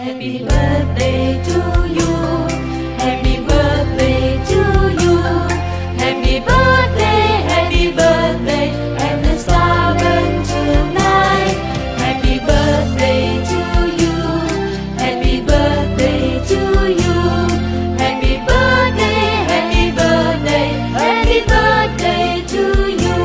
Happy birthday to you. Happy birthday to you. Happy birthday, happy birthday, and the star burn tonight. Happy birthday to you. Happy birthday to you. Happy birthday, happy birthday, happy birthday to you.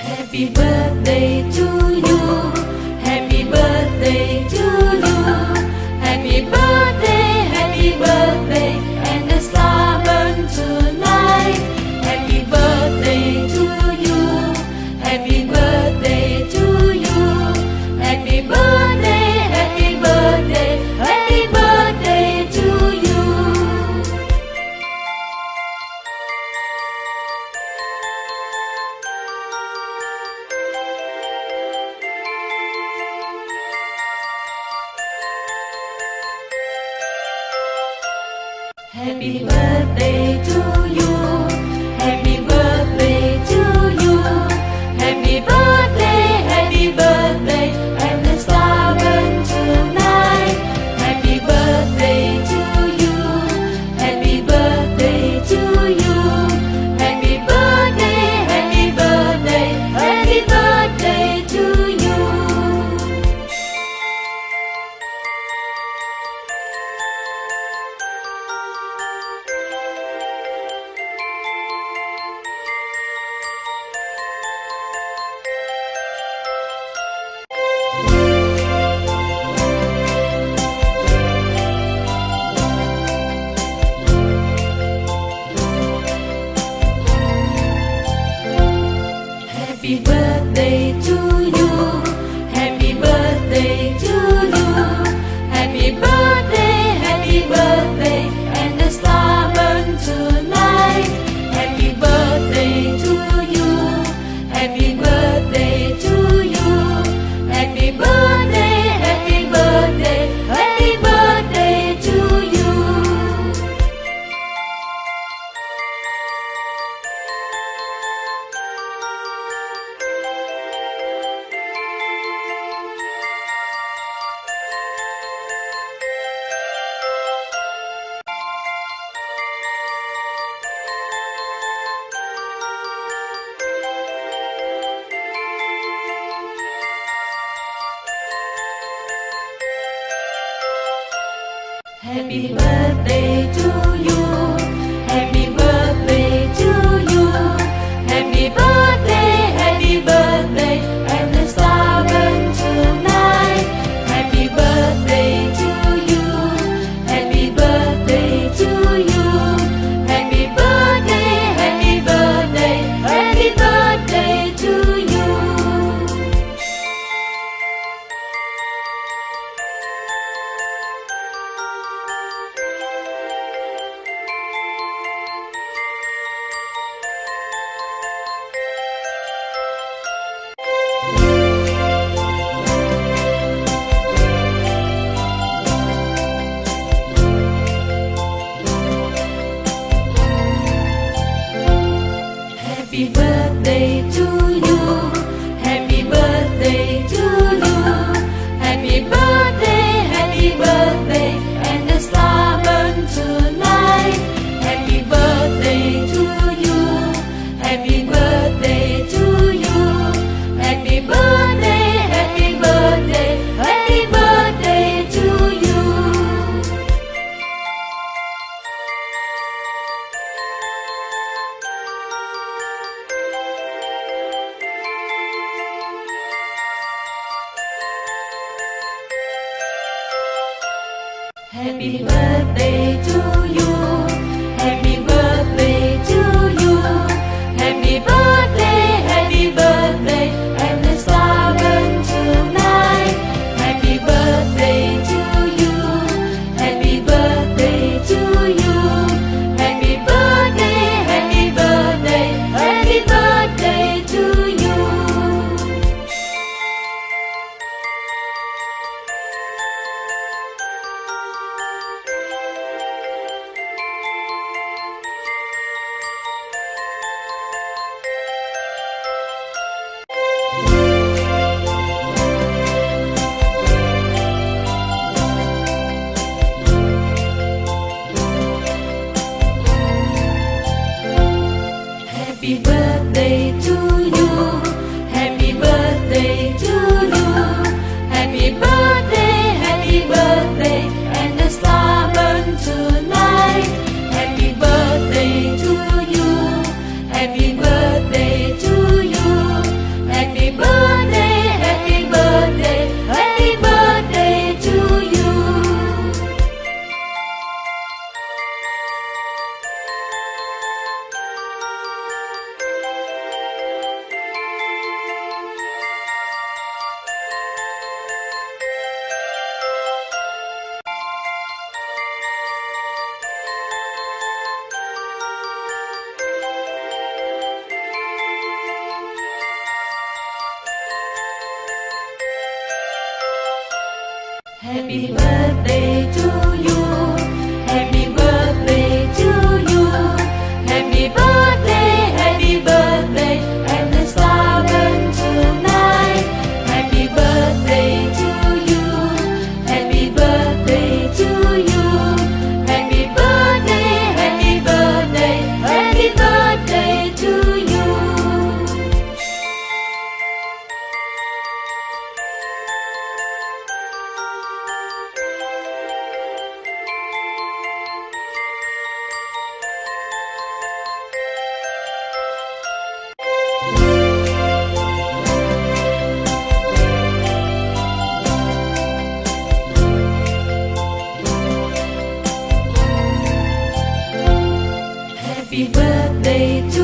Happy birthday to you. Happy birthday to you. Happy birthday, and the star burn tonight. Happy birthday to you. Happy birthday to you. Happy birthday, happy birthday, happy birthday to you. Happy birthday to you. Happy birthday to you. Happy birthday, and the star burn tonight. Happy birthday to you. Happy birthday to you. Happy birthday, happy birthday, happy birthday to you. Happy birthday to you. Happy birthday to you. Happy birthday, and the star burn tonight. Happy birthday to you. Happy birthday to you. Happy birthday, happy birthday, happy birthday to you. Happy birthday to you. Happy birthday to you. Happy birthday, and the star burn tonight. Happy birthday to you. Happy birthday to you. Happy birthday, happy birthday to you. Happy birthday to you. Happy birthday to you. Happy birthday, and the star burn tonight. Happy birthday to you. Happy birthday to you. Happy birthday, happy birthday to you. Happy birthday to you. Happy birthday to you. Happy birthday, and the star burn tonight. Happy birthday to you. Happy birthday to you. Happy birthday to you. Happy birthday to you. Happy birthday, and the star burn tonight. Happy birthday to you. Happy birthday to you. Happy birthday, happy birthday, happy birthday to you. Happy birthday to you. Happy birthday to you. Happy birthday, and the star burn tonight. Happy birthday to you. Happy birthday to you. Happy birthday, happy birthday to you. Happy birthday to